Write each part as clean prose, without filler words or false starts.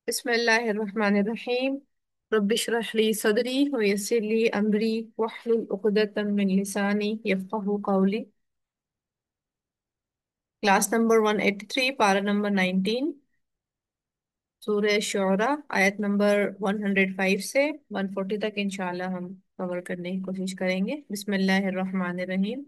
بسم الله الرحمن الرحيم. رب اشرح لي صدري ويسر لي أمري واحلل عقدة من لساني يفقه قولي. क्लास नंबर 183 पारा नंबर 19 सूरह शुरा आयत नंबर 105 से 140 तक इंशाल्लाह हम कवर करने की कोशिश करेंगे। बिस्मिल्लाहिर्रहमानिर्रहीम।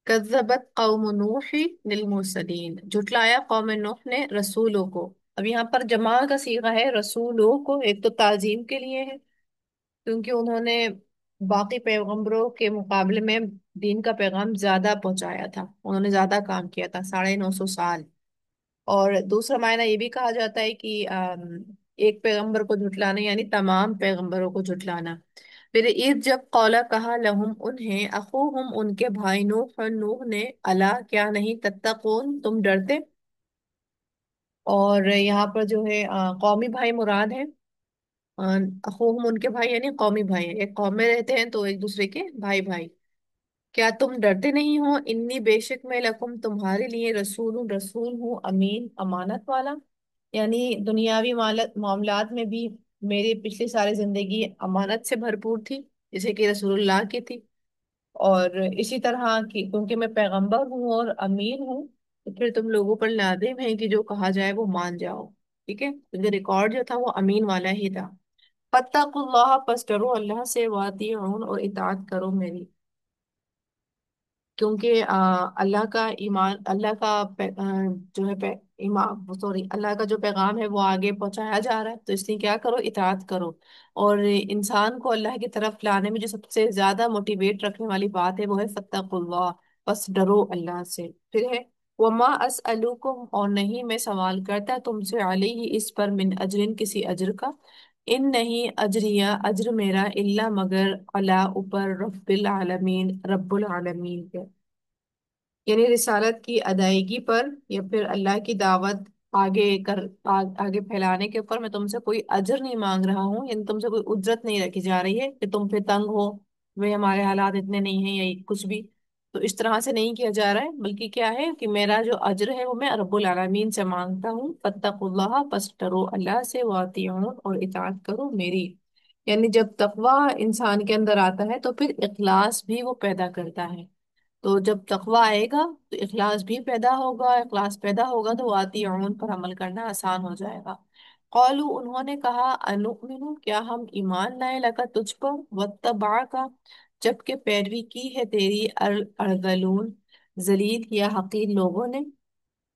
कज़्ज़बत कौम नूह लिल मुरसलीन, झुटलाया कौम नूह ने रसूलों को। अब यहाँ पर जमा का सीगा है रसूलों को, एक तो ताजीम के लिए है क्योंकि उन्होंने बाकी पैगंबरों के मुकाबले में दीन का पैगाम ज्यादा पहुंचाया था, उन्होंने ज्यादा काम किया था, 950 साल। और दूसरा मायना ये भी कहा जाता है कि एक पैगंबर को झुटलाना यानी तमाम पैगंबरों को झुटलाना। फिर ईद जब कौला कहा लहुम उन्हें अखूहुम उनके भाई नूह, नूह ने अला क्या नहीं तत्तकून तुम डरते। और यहाँ पर जो है कौमी भाई मुराद है। अ, अखूहुम उनके भाई यानी कौमी भाई है, एक कौम में रहते हैं तो एक दूसरे के भाई भाई। क्या तुम डरते नहीं हो, इन्नी बेशक मैं लकुम तुम्हारे लिए रसूल हूँ अमीन अमानत वाला। यानी दुनियावी मामलात में भी मेरी पिछली सारी जिंदगी अमानत से भरपूर थी, जैसे कि रसूलुल्लाह की थी। और इसी तरह की क्योंकि मैं पैगंबर हूँ और अमीन हूँ, तो फिर तुम लोगों पर लाजिम है कि जो कहा जाए वो मान जाओ। ठीक है, क्योंकि रिकॉर्ड जो था वो अमीन वाला ही था। फत्तकुल्लाह पस डरो अल्लाह से, वातिऊन और इताअत करो मेरी। क्योंकि अल्लाह का ईमान, अल्लाह का जो है ईमान सॉरी अल्लाह का जो पैगाम है वो आगे पहुंचाया जा रहा है, तो इसलिए क्या करो, इताअत करो। और इंसान को अल्लाह की तरफ लाने में जो सबसे ज्यादा मोटिवेट रखने वाली बात है वो है फत्तकुल्लाह, बस डरो अल्लाह से। फिर है वमा असअलुकुम, और नहीं मैं सवाल करता तुमसे अलैहि इस पर, मिन अजरिन किसी अजर का। इन नहीं अजरिया अजर मेरा, इल्ला मगर अला ऊपर रब्बिल आलमीन रब्बुल आलमीन के, यानी रिसालत की अदायगी पर या फिर अल्लाह की दावत आगे फैलाने के ऊपर मैं तुमसे कोई अजर नहीं मांग रहा हूँ, यानी तुमसे कोई उजरत नहीं रखी जा रही है कि तुम पे तंग हो, वे हमारे हालात इतने नहीं हैं या कुछ भी। तो इस तरह से नहीं किया जा रहा है, बल्कि क्या है कि मेरा जो अजर है वो मैं रब्बुल आलमीन से मांगता हूँ। फत्तकुल्लाह बस डरो अल्लाह से, वातिऊन और इताअत करो मेरी। यानी जब तकवा इंसान के अंदर आता है तो फिर इखलास भी वो पैदा करता है। तो जब तकवा आएगा तो इखलास भी पैदा होगा, इखलास पैदा होगा तो वातिऊन पर अमल करना आसान हो जाएगा। कौलू उन्होंने कहा अनुमिनु क्या हम ईमान लाए लगा तुझ पर, वत्तबा का जबकि पैरवी की है तेरी अर्दलून जलील या हकीर लोगों ने।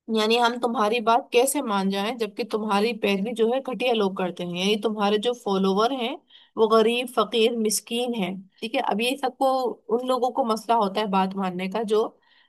यानी हम तुम्हारी बात कैसे मान जाएं जबकि तुम्हारी पैरवी जो है घटिया लोग करते हैं, यानी तुम्हारे जो फॉलोवर हैं वो गरीब फकीर मिस्कीन हैं। ठीक है, अब ये सबको उन लोगों को मसला होता है बात मानने का जो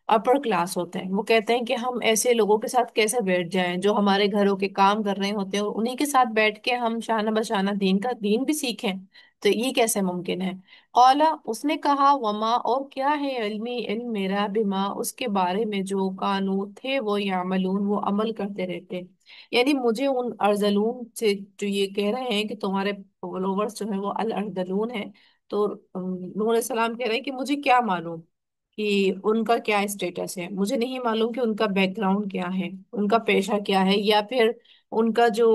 अपर क्लास होते हैं। वो कहते हैं कि हम ऐसे लोगों के साथ कैसे बैठ जाएं जो हमारे घरों के काम कर रहे होते हैं और उन्हीं के साथ बैठ के हम शाना बशाना दीन भी सीखें। तो ये कैसे मुमकिन है। कौला उसने कहा वमा और क्या है, इल्मी इल्म मेरा, बिमा उसके बारे में जो कानू थे वो यामलून वो अमल करते रहते। यानी मुझे उन अर्जलून से जो ये कह रहे हैं कि तुम्हारे फॉलोवर्स जो है वो अल अर्जलून है, तो नूह सलाम कह रहे हैं कि मुझे क्या मालूम कि उनका क्या स्टेटस है, मुझे नहीं मालूम कि उनका बैकग्राउंड क्या है, उनका पेशा क्या है, या फिर उनका जो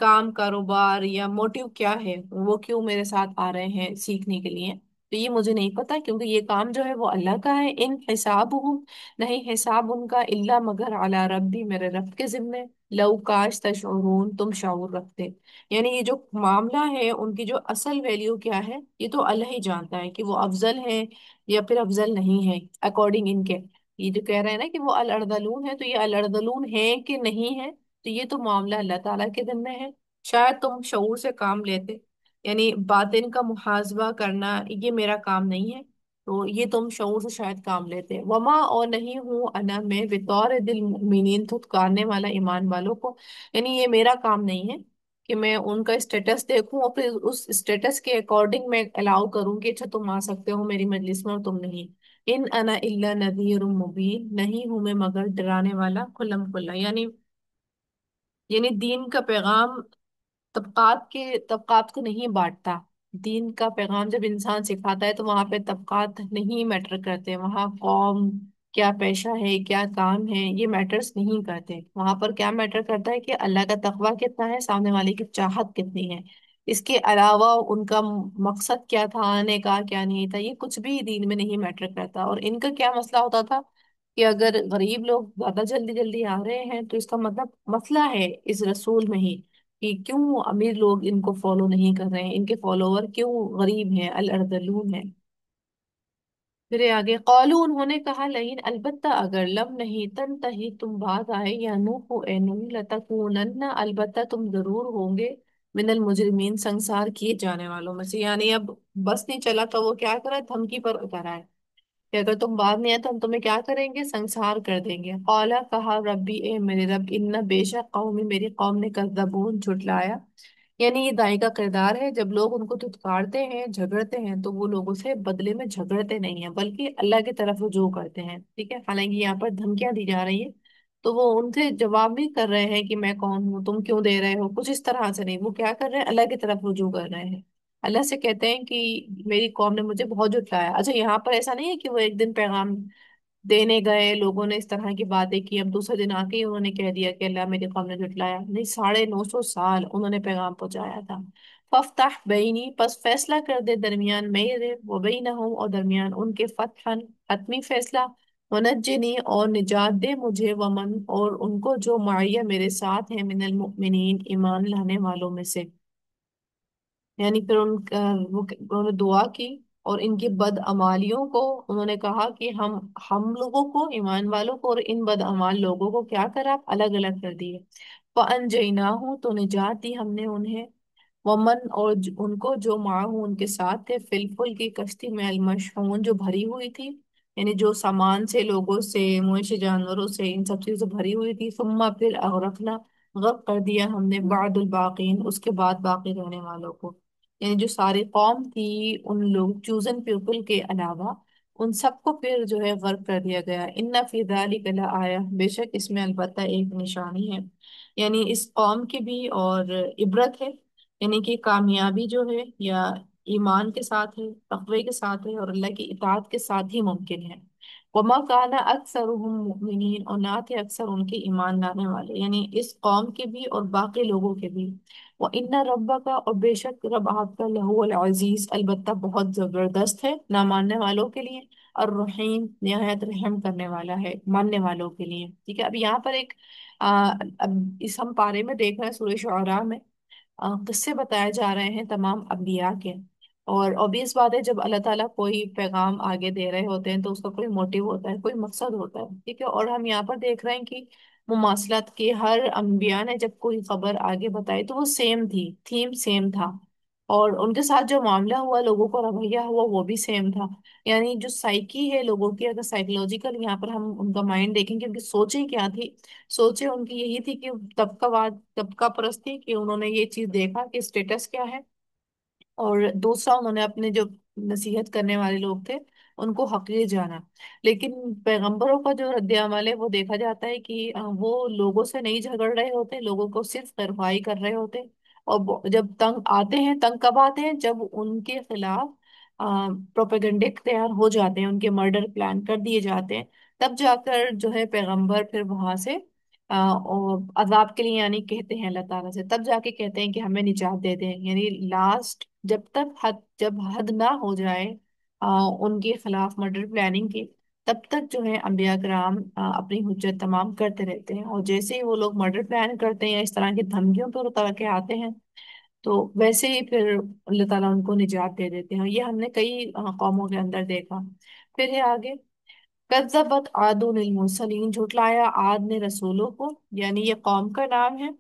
काम कारोबार या मोटिव क्या है, वो क्यों मेरे साथ आ रहे हैं सीखने के लिए। तो ये मुझे नहीं पता क्योंकि ये काम जो है वो अल्लाह का है। इन हिसाब हूँ नहीं हिसाब उनका, इल्ला मगर अला रब्बी मेरे रब के जिम्मे, लव काश तशऊरून तुम शऊर रखते। यानी ये जो मामला है उनकी जो असल वैल्यू क्या है ये तो अल्लाह ही जानता है कि वो अफजल है या फिर अफजल नहीं है अकॉर्डिंग इनके। ये जो कह रहे हैं ना कि वो अल अर्दलून है, तो ये अल अर्दलून है कि नहीं है, तो ये तो मामला अल्लाह ताला के दिन में है। शायद तुम शऊर से काम लेते, यानी बातिन का मुहासबा करना ये मेरा काम नहीं है, तो ये तुम शऊर से शायद काम लेते। वमा और नहीं हूँ अना मैं बितौर दिल मुमिनीन थुतकारने वाला ईमान वालों को, यानी ये मेरा काम नहीं है कि मैं उनका स्टेटस देखूं और फिर उस स्टेटस के अकॉर्डिंग मैं अलाउ करूं कि अच्छा तुम आ सकते हो मेरी मजलिस में और तुम नहीं। इन अना इल्ला नदीर मुबीन नहीं हूं मैं मगर डराने वाला खुल्लम खुल्ला। यानी दीन का पैगाम तबकात को नहीं बांटता। दीन का पैगाम जब इंसान सिखाता है तो वहां पे तबकात नहीं मैटर करते, वहां कौम क्या पेशा है, क्या काम है, ये मैटर्स नहीं करते। वहां पर क्या मैटर करता है कि अल्लाह का तकवा कितना है, सामने वाले की चाहत कितनी है। इसके अलावा उनका मकसद क्या था आने का, क्या नहीं था, ये कुछ भी दीन में नहीं मैटर करता। और इनका क्या मसला होता था कि अगर गरीब लोग ज्यादा जल्दी जल्दी आ रहे हैं तो इसका मतलब मसला है इस रसूल में ही, कि क्यों अमीर लोग इनको फॉलो नहीं कर रहे हैं, इनके फॉलोवर क्यों गरीब हैं, अल अर्दलून है। फिर ये आगे कौलू, उन्होंने कहा, लेकिन अलबत्ता अगर लम नहीं तही तुम बात आए, या नूह ए नूह लतकूनन्ना, अलबत्ता तुम जरूर होंगे, मिनल मुजरिमीन, संसार किए जाने वालों में से। यानी अब बस नहीं चला तो वो क्या करा, धमकी पर उतर आए कि अगर तुम बाद में आए तो हम तुम्हें क्या करेंगे, संसार कर देंगे। कौला, कहा, रब्बी ए मेरे रब, इन्ना बेशक कौमी, मेरी कौम ने कज़्ज़बून, झुटलाया। यानी ये दाई का किरदार है, जब लोग उनको धुतकारते हैं, झगड़ते हैं, तो वो लोगों से बदले में झगड़ते नहीं है बल्कि अल्लाह की तरफ रुजू करते हैं। ठीक है, हालांकि यहाँ पर धमकियां दी जा रही है तो वो उनसे जवाब भी कर रहे हैं कि मैं कौन हूँ, तुम क्यों दे रहे हो, कुछ इस तरह से नहीं, वो क्या कर रहे हैं, अल्लाह की तरफ रुजू कर रहे हैं। अल्लाह से कहते हैं कि मेरी कौम ने मुझे बहुत झुटलाया। अच्छा, यहाँ पर ऐसा नहीं है कि वो एक दिन पैगाम देने गए, लोगों ने इस तरह की बातें की, अब दूसरे दिन आके ही उन्होंने कह दिया कि अल्लाह मेरी कौम ने झुटलाया, नहीं, 950 साल उन्होंने पैगाम पहुंचाया था। फफ्ताह बैनी, बस फैसला कर दे दरमियान मेरे वो बैनहुम, और दरमियान उनके, फतहन, हतमी फैसला, वनज्जिनी, और निजात दे मुझे, वमन, और उनको जो मारिया मेरे साथ है, मिनल मुमिनीन, ईमान लाने वालों में से। यानी फिर उनका वो उन्होंने दुआ की, और इनकी बदअमालियों को उन्होंने कहा कि हम लोगों को, ईमान वालों को और इन बदअमाल लोगों को क्या करा, अलग अलग कर दिए। फअनजयनाहु, तो निजात दी हमने उन्हें, वमन, और उनको जो माहू उनके साथ थे, फिलफुल की कश्ती में, अलमशहून, जो भरी हुई थी, यानी जो सामान से, लोगों से, मुएशे जानवरों से, इन सब चीजों से भरी हुई थी। सुम्मा, फिर अगरकना, गर्क कर दिया हमने, बादुल बाकीन, उसके बाद बाकी रहने वालों को। यानी जो सारी कौम थी, उन लोग चूजन पीपल के अलावा, उन सबको फिर जो है गर्क कर दिया गया। इन्ना फी ज़ालिका ला आया, बेशक इसमें अलबत्ता एक निशानी है, यानी इस कौम की भी और इबरत है। यानी कि कामयाबी जो है या ईमान के साथ है, तकवे के साथ है, और अल्लाह की इताअत के साथ ही मुमकिन है। वमा काना अक्सरुहुम मुमिनीन, और ना थे अक्सर उनके ईमान लाने वाले, यानी इस कौम के भी और बाकी लोगों के भी। वो इन्ना रब्बका, और बेशक रब आपका, लहुवल अजीज, अलबत्ता बहुत जबरदस्त है ना मानने वालों के लिए, और रहीम, निहायत रहम करने वाला है मानने वालों के लिए। ठीक है, अब यहाँ पर एक अब इस हम पारे में देख रहे हैं, सूरह शुअरा में किस्से बताए जा रहे हैं तमाम अम्बिया के। और ऑब्वियस बात है, जब अल्लाह ताला कोई पैगाम आगे दे रहे होते हैं तो उसका कोई मोटिव होता है, कोई मकसद होता है। ठीक है, और हम यहाँ पर देख रहे हैं कि मुमासलत के हर अम्बिया ने जब कोई खबर आगे बताई तो वो सेम थी, थीम सेम था, और उनके साथ जो मामला हुआ, लोगों को रवैया हुआ, वो भी सेम था। यानी जो साइकी है लोगों की, अगर साइकोलॉजिकल यहाँ पर हम उनका माइंड देखेंगे, उनकी सोचें क्या थी, सोचे उनकी यही थी कि तबकावाद, तबका परस्ती, कि उन्होंने ये चीज देखा कि स्टेटस क्या है, और दूसरा उन्होंने अपने जो नसीहत करने वाले लोग थे उनको हकीर जाना। लेकिन पैगंबरों का जो रद्द-ए-अमल है वो देखा जाता है कि वो लोगों से नहीं झगड़ रहे होते, लोगों को सिर्फ तरफाई कर रहे होते। और जब तंग आते हैं, तंग कब आते हैं, जब उनके खिलाफ प्रोपेगेंडे तैयार हो जाते हैं, उनके मर्डर प्लान कर दिए जाते हैं, तब जाकर जो है पैगंबर फिर वहां से और अजाब के लिए, यानी कहते हैं अल्लाह ताला से, तब जाके कहते हैं कि हमें निजात दे दें। यानी लास्ट, जब हद ना हो जाए उनके खिलाफ मर्डर प्लानिंग की, तब तक जो है अंबिया कराम अपनी हुज्जत तमाम करते रहते हैं। और जैसे ही वो लोग मर्डर प्लान करते हैं या इस तरह की धमकियों पर उतर के आते हैं, तो वैसे ही फिर अल्लाह ताला उनको निजात दे देते हैं। ये हमने कई कौमों के अंदर देखा। फिर है आगे, कज़्ज़बत आदुन मुरसलीन, झुटलाया आद ने रसूलों को, यानी ये कौम का नाम है।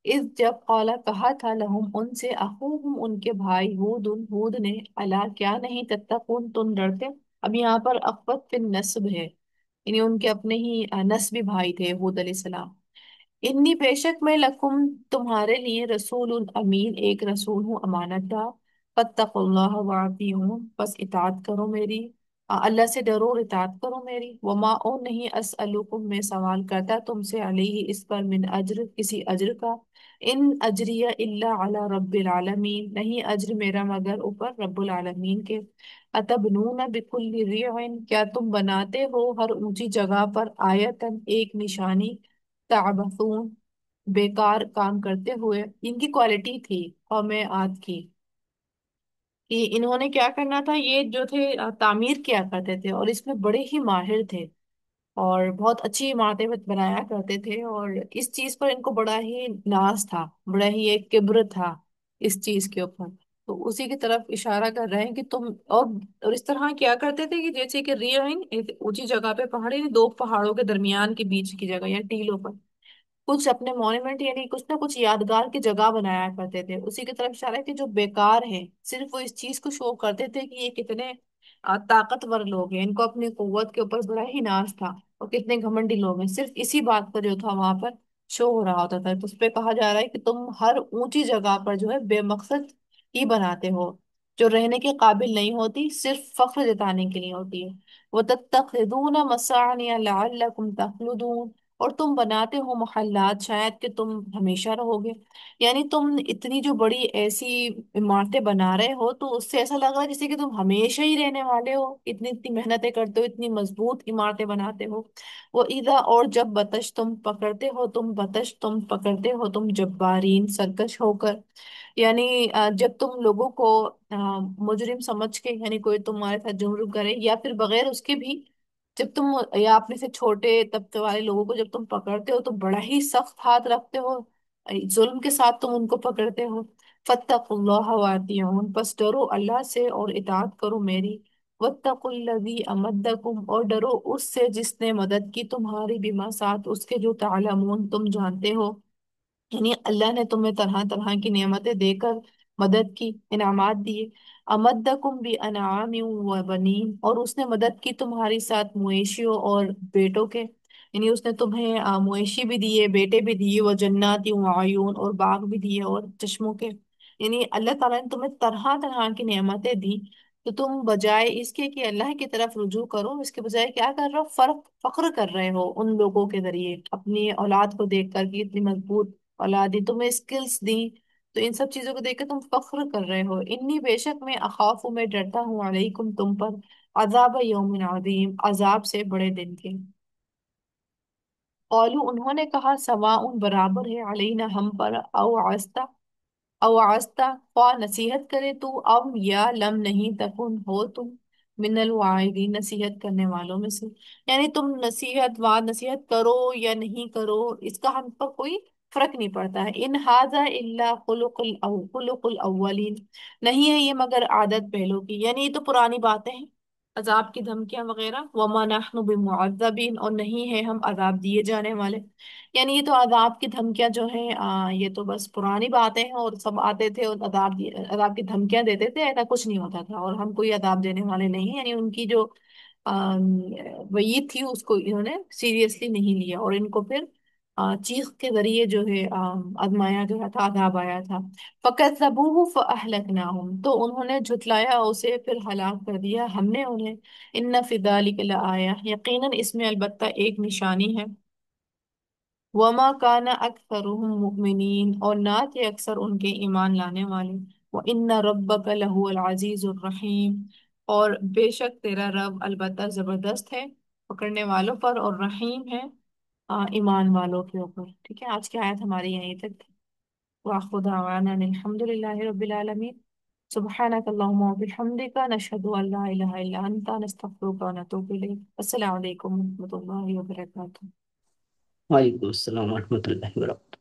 इस जब कौला, कहा था, लहुम उनसे, अखूहुम उनके भाई, हूद ने, अला क्या नहीं, तत्तकून तुम डरते। अब यहाँ पर अख्वत फिन नस्ब है, यानी उनके अपने ही नस्बी भाई थे हूद अलैहिस्सलाम। इन्नी बेशक मैं लकुम तुम्हारे लिए, रसूल अमीन, एक रसूल हूँ अमानतदार। फत्तकुल्लाह वातिऊन, बस इताअत करो मेरी, اللہ سے ڈرو اور اطاعت کرو میری، وما او نہیں اسألکم میں سوال کرتا تم سے علیہ اس پر من اجر کسی اجر کا، ان اجریہ الا علی رب العالمین نہیں اجر میرا مگر اوپر رب العالمین کے، اتبنون بکل ریع کیا تم بناتے ہو ہر اونچی جگہ پر آیتن ایک نشانی، تعبثون بیکار کام کرتے ہوئے، ان کی کوالٹی تھی قوم عاد کی کہ انہوں نے کیا کرنا تھا، یہ جو تھے تعمیر کیا کرتے تھے اور اس میں بڑے ہی ماہر تھے اور بہت اچھی عمارتیں بنایا کرتے تھے، اور اس چیز پر ان کو بڑا ہی ناز تھا، بڑا ہی ایک کبر تھا اس چیز کے اوپر، تو اسی کی طرف اشارہ کر رہے ہیں کہ تم اور اس طرح کیا کرتے تھے کہ جیسے کہ ریئن ایک اونچی جگہ پہ پہاڑی دو پہاڑوں کے درمیان کے بیچ کی جگہ یا ٹیلوں پر کچھ اپنے مونومنٹ یعنی کچھ نہ کچھ یادگار کی جگہ بنایا کرتے تھے، اسی کی طرف اشارہ ہے کہ جو بیکار ہیں صرف وہ اس چیز کو شو کرتے تھے کہ یہ کتنے طاقتور لوگ ہیں، ان کو اپنی قوت کے اوپر بڑا ہی ناز تھا اور کتنے گھمنڈی لوگ ہیں، صرف اسی بات پر جو تھا وہاں پر شو ہو رہا ہوتا تھا، تو اس پہ کہا جا رہا ہے کہ تم ہر اونچی جگہ پر جو ہے بے مقصد ہی بناتے ہو جو رہنے کے قابل نہیں ہوتی، صرف فخر جتانے کے لیے ہوتی ہے، وَتَتَّخِذُونَ مَصَانِعَ لَعَلَّكُمْ تَخْلُدُونَ اور تم بناتے ہو محلات شاید کہ تم ہمیشہ رہو گے، یعنی تم اتنی جو بڑی ایسی عمارتیں بنا رہے ہو تو اس سے ایسا لگ رہا ہے جیسے کہ تم ہمیشہ ہی رہنے والے ہو، اتنی اتنی محنتیں کرتے ہو، اتنی مضبوط عمارتیں بناتے ہو، وہ ایدھا اور جب بتش تم پکڑتے ہو، تم بتش تم پکڑتے ہو تم جبارین سرکش ہو کر، یعنی جب تم لوگوں کو مجرم سمجھ کے یعنی کوئی تمہارے ساتھ جرم کرے یا پھر بغیر اس کے بھی، جب تم یا اپنے سے چھوٹے طبقے والے لوگوں کو جب تم پکڑتے ہو تو بڑا ہی سخت ہاتھ رکھتے ہو، ظلم کے ساتھ تم ان کو پکڑتے ہو، فاتقوا اللہ واتیعون پس ڈرو اللہ سے اور اطاعت کرو میری، واتقوا الذی امدکم اور ڈرو اس سے جس نے مدد کی تمہاری بما ساتھ اس کے جو تعلمون تم جانتے ہو، یعنی اللہ نے تمہیں طرح طرح کی نعمتیں دے کر مدد کی، انعامات دیے، امدکم بھی انعام و بنین اور اس نے مدد کی تمہاری ساتھ مویشیوں اور بیٹوں کے، یعنی اس نے تمہیں مویشی بھی دیے بیٹے بھی دیے، وہ جنات وعیون اور باغ بھی دیے اور چشموں کے، یعنی اللہ تعالیٰ نے تمہیں طرح طرح کی نعمتیں دی، تو تم بجائے اس کے کہ اللہ کی طرف رجوع کرو اس کے بجائے کیا کر رہے ہو، فخر کر رہے ہو ان لوگوں کے ذریعے اپنی اولاد کو دیکھ کر کہ اتنی مضبوط اولادی تمہیں اسکلز دی، تو ان سب چیزوں کو دیکھ کے تم فخر کر رہے ہو، انی بے شک میں اخاف میں ڈرتا ہوں علیکم تم پر عذاب یوم عظیم عذاب سے بڑے دن کے، قالو انہوں نے کہا سواء برابر ہے علینا ہم پر او آستہ خواہ نصیحت کرے تو ام یا لم نہیں تکن ہو تم من الواعدین نصیحت کرنے والوں میں سے، یعنی تم نصیحت وعد نصیحت کرو یا نہیں کرو اس کا ہم پر کوئی فرق نہیں پڑتا ہے، ان ھذا الا خلق الاولین نہیں ہے یہ مگر عادت پہلو کی، یعنی یہ تو پرانی باتیں ہیں عذاب کی دھمکیاں وغیرہ، وما نحن بمعذبین اور نہیں ہے ہم عذاب دیے جانے والے، یعنی یہ تو عذاب کی دھمکیاں جو ہیں یہ تو بس پرانی باتیں ہیں اور سب آتے تھے اور عذاب کی دھمکیاں دیتے تھے، ایسا کچھ نہیں ہوتا تھا اور ہم کوئی عذاب دینے والے نہیں ہیں، یعنی ان کی جو آم، وعید تھی اس کو انہوں نے سیریسلی نہیں لیا اور ان کو پھر چیخ کے ذریعے جو ہے آزمایا گیا تھا، عذاب آیا تھا، فَكَذَّبُوهُ فَأَهْلَكْنَاهُمْ تو انہوں نے جھٹلایا اسے پھر ہلاک کر دیا ہم نے انہیں، ان فی ذلک لآیہ یقیناً اس میں البتہ ایک نشانی ہے، وما کان اکثرهم مؤمنین اور نہ تھے اکثر ان کے ایمان لانے والے، وان ربک لہو العزیز الرحیم اور بے شک تیرا رب البتہ زبردست ہے پکڑنے والوں پر اور رحیم ہے ایمان والوں کے اوپر، ٹھیک ہے آج کی آیت ہماری یہیں تک، واخر دعوانا ان الحمد للہ رب العالمین، سبحانك اللهم وبحمدك نشهد ان لا اله الا انت نستغفرك ونتوب اليك، السلام علیکم ورحمۃ اللہ وبرکاتہ۔ وعلیکم السلام ورحمۃ اللہ وبرکاتہ۔